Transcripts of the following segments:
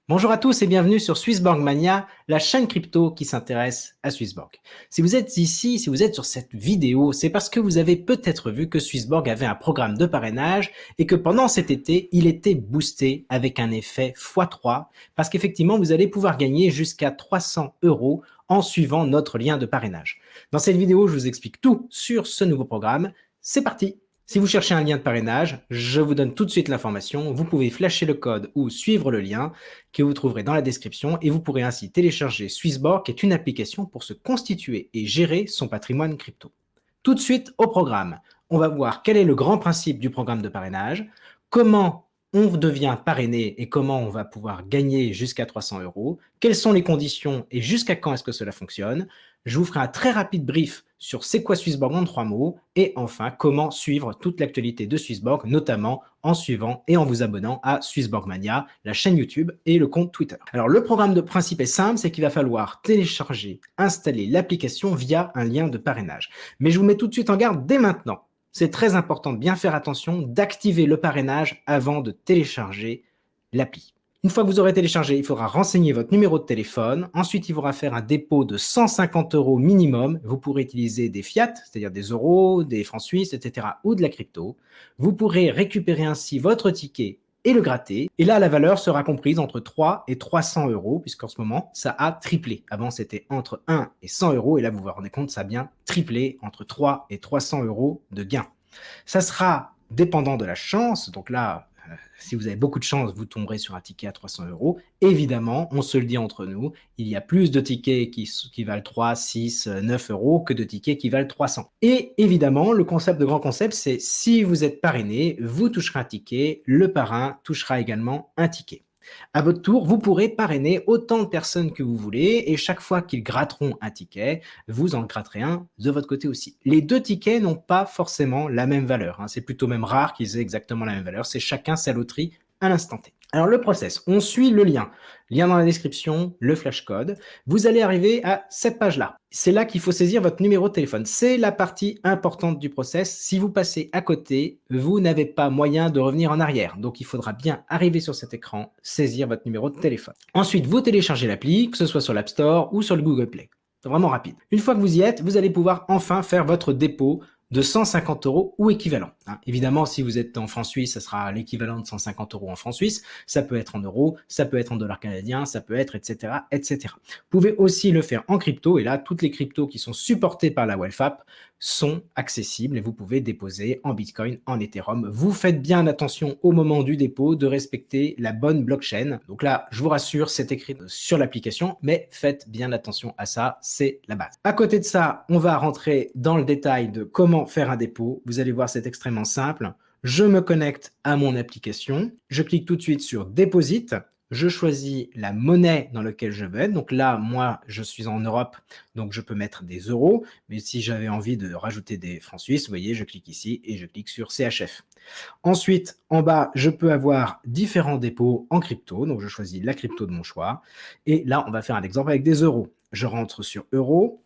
Bonjour à tous et bienvenue sur Swissborg Mania, la chaîne crypto qui s'intéresse à Swissborg. Si vous êtes ici, si vous êtes sur cette vidéo, c'est parce que vous avez peut-être vu que Swissborg avait un programme de parrainage et que pendant cet été, il était boosté avec un effet x3 parce qu'effectivement, vous allez pouvoir gagner jusqu'à 300 € en suivant notre lien de parrainage. Dans cette vidéo, je vous explique tout sur ce nouveau programme. C'est parti! Si vous cherchez un lien de parrainage, je vous donne tout de suite l'information. Vous pouvez flasher le code ou suivre le lien que vous trouverez dans la description et vous pourrez ainsi télécharger Swissborg, qui est une application pour se constituer et gérer son patrimoine crypto. Tout de suite au programme. On va voir quel est le grand principe du programme de parrainage, comment on devient parrainé et comment on va pouvoir gagner jusqu'à 300 €, quelles sont les conditions et jusqu'à quand est-ce que cela fonctionne. Je vous ferai un très rapide brief sur c'est quoi Swissborg en 3 mots et enfin comment suivre toute l'actualité de Swissborg, notamment en suivant et en vous abonnant à Swissborg Mania, la chaîne YouTube et le compte Twitter. Alors le programme de principe est simple, c'est qu'il va falloir télécharger, installer l'application via un lien de parrainage. Mais je vous mets tout de suite en garde dès maintenant. C'est très important de bien faire attention d'activer le parrainage avant de télécharger l'appli. Une fois que vous aurez téléchargé, il faudra renseigner votre numéro de téléphone. Ensuite, il faudra faire un dépôt de 150 € minimum. Vous pourrez utiliser des fiat, c'est-à-dire des euros, des francs suisses, etc. ou de la crypto. Vous pourrez récupérer ainsi votre ticket et le gratter. Et là, la valeur sera comprise entre 3 et 300 €, puisqu'en ce moment, ça a triplé. Avant, c'était entre 1 et 100 €. Et là, vous vous rendez compte, ça a bien triplé entre 3 et 300 € de gain. Ça sera dépendant de la chance. Donc là, si vous avez beaucoup de chance, vous tomberez sur un ticket à 300 €. Évidemment, on se le dit entre nous, il y a plus de tickets qui valent 3, 6, 9 € que de tickets qui valent 300. Et évidemment, le grand concept, c'est si vous êtes parrainé, vous toucherez un ticket, le parrain touchera également un ticket. À votre tour, vous pourrez parrainer autant de personnes que vous voulez et chaque fois qu'ils gratteront un ticket, vous en gratterez un de votre côté aussi. Les deux tickets n'ont pas forcément la même valeur. C'est plutôt même rare qu'ils aient exactement la même valeur. C'est chacun sa loterie à l'instant T. Alors le process, on suit le lien. Lien dans la description, le flashcode. Vous allez arriver à cette page-là. C'est là qu'il faut saisir votre numéro de téléphone. C'est la partie importante du process. Si vous passez à côté, vous n'avez pas moyen de revenir en arrière. Donc il faudra bien arriver sur cet écran, saisir votre numéro de téléphone. Ensuite, vous téléchargez l'appli, que ce soit sur l'App Store ou sur le Google Play. C'est vraiment rapide. Une fois que vous y êtes, vous allez pouvoir enfin faire votre dépôt de 150 € ou équivalent. Évidemment, si vous êtes en francs suisses, ça sera l'équivalent de 150 € en francs suisses. Ça peut être en euros, ça peut être en dollars canadiens, ça peut être, etc., etc. Vous pouvez aussi le faire en crypto. Et là, toutes les cryptos qui sont supportées par la WealthApp sont accessibles et vous pouvez déposer en Bitcoin, en Ethereum. Vous faites bien attention au moment du dépôt de respecter la bonne blockchain. Donc là, je vous rassure, c'est écrit sur l'application, mais faites bien attention à ça, c'est la base. À côté de ça, on va rentrer dans le détail de comment faire un dépôt. Vous allez voir, c'est extrêmement simple. Je me connecte à mon application. Je clique tout de suite sur Deposit. Je choisis la monnaie dans laquelle je veux être. Donc là, moi, je suis en Europe, donc je peux mettre des euros. Mais si j'avais envie de rajouter des francs suisses, vous voyez, je clique ici et je clique sur CHF. Ensuite, en bas, je peux avoir différents dépôts en crypto. Donc, je choisis la crypto de mon choix. Et là, on va faire un exemple avec des euros. Je rentre sur euros.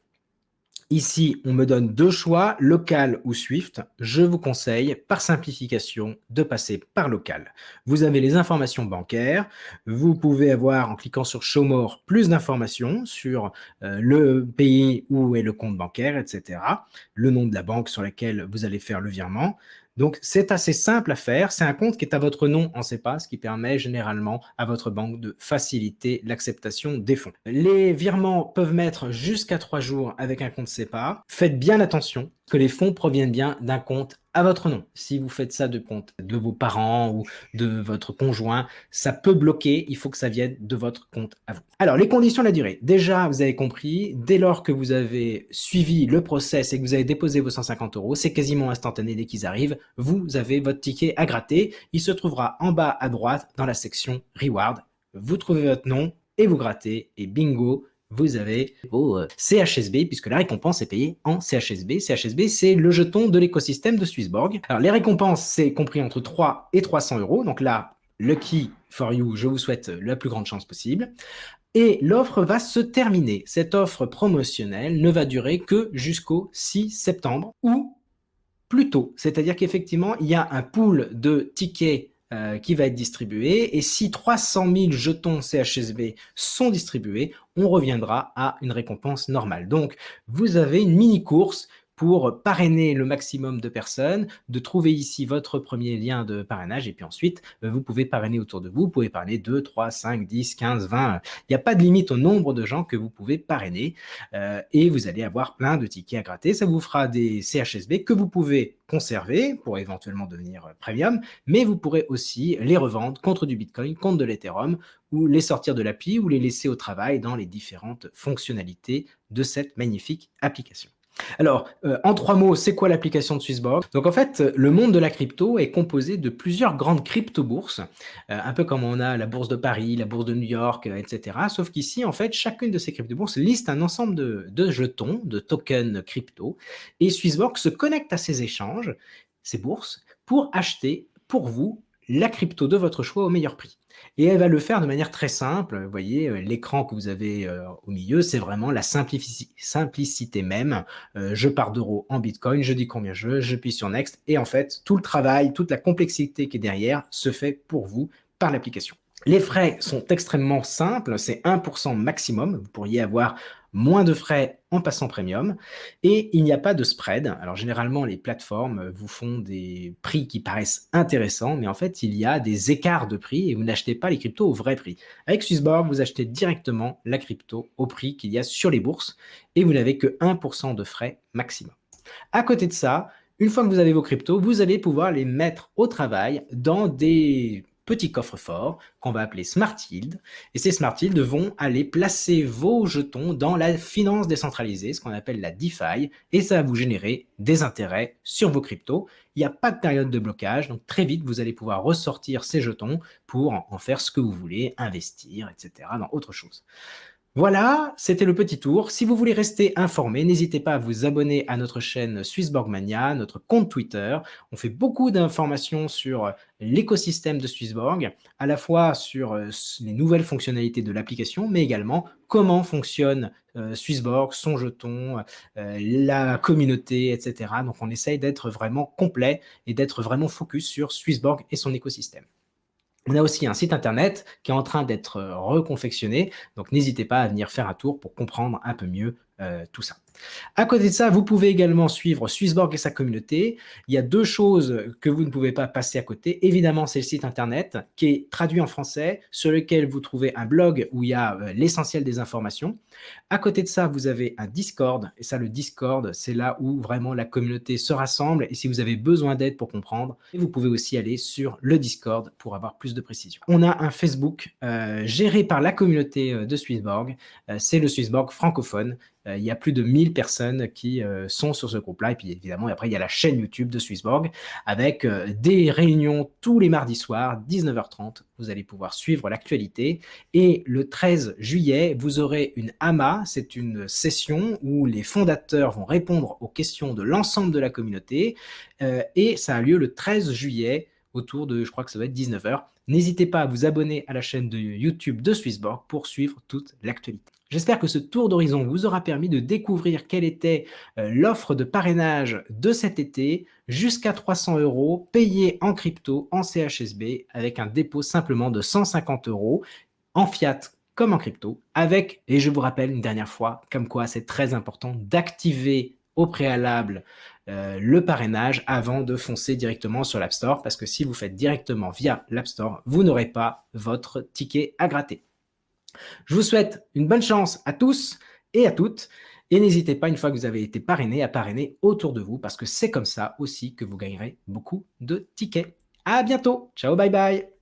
Ici, on me donne deux choix, local ou Swift. Je vous conseille, par simplification, de passer par local. Vous avez les informations bancaires. Vous pouvez avoir, en cliquant sur Show More, plus d'informations sur le pays où est le compte bancaire, etc. Le nom de la banque sur laquelle vous allez faire le virement. Donc, c'est assez simple à faire. C'est un compte qui est à votre nom en SEPA, ce qui permet généralement à votre banque de faciliter l'acceptation des fonds. Les virements peuvent mettre jusqu'à 3 jours avec un compte SEPA. Faites bien attention que les fonds proviennent bien d'un compte à votre nom. Si vous faites ça de compte de vos parents ou de votre conjoint, ça peut bloquer. Il faut que ça vienne de votre compte à vous. Alors, les conditions de la durée. Déjà, vous avez compris, dès lors que vous avez suivi le process et que vous avez déposé vos 150 €, c'est quasiment instantané dès qu'ils arrivent. Vous avez votre ticket à gratter. Il se trouvera en bas à droite dans la section Reward. Vous trouvez votre nom et vous grattez et bingo, vous avez vos CHSB, puisque la récompense est payée en CHSB. CHSB, c'est le jeton de l'écosystème de Swissborg. Alors, les récompenses, c'est compris entre 3 et 300 €. Donc là, lucky for you, je vous souhaite la plus grande chance possible. Et l'offre va se terminer. Cette offre promotionnelle ne va durer que jusqu'au 6 septembre ou plus tôt. C'est-à-dire qu'effectivement, il y a un pool de tickets qui va être distribué. Et si 300 000 jetons CHSB sont distribués, on reviendra à une récompense normale. Donc, vous avez une mini-course pour parrainer le maximum de personnes, de trouver ici votre premier lien de parrainage, et puis ensuite, vous pouvez parrainer autour de vous, vous pouvez parrainer 2, 3, 5, 10, 15, 20, il n'y a pas de limite au nombre de gens que vous pouvez parrainer, et vous allez avoir plein de tickets à gratter, ça vous fera des CHSB que vous pouvez conserver pour éventuellement devenir premium, mais vous pourrez aussi les revendre contre du Bitcoin, contre de l'Ethereum, ou les sortir de l'appli, ou les laisser au travail dans les différentes fonctionnalités de cette magnifique application. Alors, en 3 mots, c'est quoi l'application de Swissborg? Donc en fait, le monde de la crypto est composé de plusieurs grandes crypto-bourses, un peu comme on a la bourse de Paris, la bourse de New York, et cetera. Sauf qu'ici, en fait, chacune de ces crypto-bourses liste un ensemble de jetons, de tokens crypto, et Swissborg se connecte à ces échanges, ces bourses, pour acheter pour vous la crypto de votre choix au meilleur prix. Et elle va le faire de manière très simple. Vous voyez, l'écran que vous avez au milieu, c'est vraiment la simplicité même. Je pars d'euros en Bitcoin, je dis combien je veux, je appuie sur Next, et en fait, tout le travail, toute la complexité qui est derrière se fait pour vous par l'application. Les frais sont extrêmement simples, c'est 1% maximum. Vous pourriez avoir moins de frais en passant premium, et il n'y a pas de spread. Alors généralement, les plateformes vous font des prix qui paraissent intéressants, mais en fait, il y a des écarts de prix et vous n'achetez pas les cryptos au vrai prix. Avec Swissborg, vous achetez directement la crypto au prix qu'il y a sur les bourses et vous n'avez que 1% de frais maximum. À côté de ça, une fois que vous avez vos cryptos, vous allez pouvoir les mettre au travail dans des petits coffres forts qu'on va appeler Smart Yield. Et ces Smart Yield vont aller placer vos jetons dans la finance décentralisée, ce qu'on appelle la DeFi, et ça va vous générer des intérêts sur vos cryptos. Il n'y a pas de période de blocage, donc très vite, vous allez pouvoir ressortir ces jetons pour en faire ce que vous voulez, investir, etc., dans autre chose. Voilà, c'était le petit tour. Si vous voulez rester informé, n'hésitez pas à vous abonner à notre chaîne Swissborg Mania, notre compte Twitter. On fait beaucoup d'informations sur l'écosystème de Swissborg, à la fois sur les nouvelles fonctionnalités de l'application, mais également comment fonctionne Swissborg, son jeton, la communauté, etc. Donc on essaye d'être vraiment complet et d'être vraiment focus sur Swissborg et son écosystème. On a aussi un site internet qui est en train d'être reconfectionné, donc n'hésitez pas à venir faire un tour pour comprendre un peu mieux tout ça. À côté de ça, vous pouvez également suivre Swissborg et sa communauté. Il y a 2 choses que vous ne pouvez pas passer à côté. Évidemment, c'est le site internet qui est traduit en français, sur lequel vous trouvez un blog où il y a l'essentiel des informations. À côté de ça, vous avez un Discord. Et ça, le Discord, c'est là où vraiment la communauté se rassemble. Et si vous avez besoin d'aide pour comprendre, vous pouvez aussi aller sur le Discord pour avoir plus de précision. On a un Facebook géré par la communauté de Swissborg. C'est le Swissborg francophone. Il y a plus de 1000 personnes qui sont sur ce groupe-là. Et puis évidemment, après, il y a la chaîne YouTube de Swissborg avec des réunions tous les mardis soirs, 19h30. Vous allez pouvoir suivre l'actualité. Et le 13 juillet, vous aurez une AMA. C'est une session où les fondateurs vont répondre aux questions de l'ensemble de la communauté. Et ça a lieu le 13 juillet autour de, je crois que ça va être 19h. N'hésitez pas à vous abonner à la chaîne de YouTube de Swissborg pour suivre toute l'actualité. J'espère que ce tour d'horizon vous aura permis de découvrir quelle était l'offre de parrainage de cet été, jusqu'à 300 € payés en crypto, en CHSB, avec un dépôt simplement de 150 € en fiat comme en crypto, avec, et je vous rappelle une dernière fois, comme quoi c'est très important d'activer au préalable le parrainage avant de foncer directement sur l'App Store, parce que si vous faites directement via l'App Store, vous n'aurez pas votre ticket à gratter. Je vous souhaite une bonne chance à tous et à toutes, et n'hésitez pas, une fois que vous avez été parrainé, à parrainer autour de vous, parce que c'est comme ça aussi que vous gagnerez beaucoup de tickets. À bientôt, ciao, bye bye.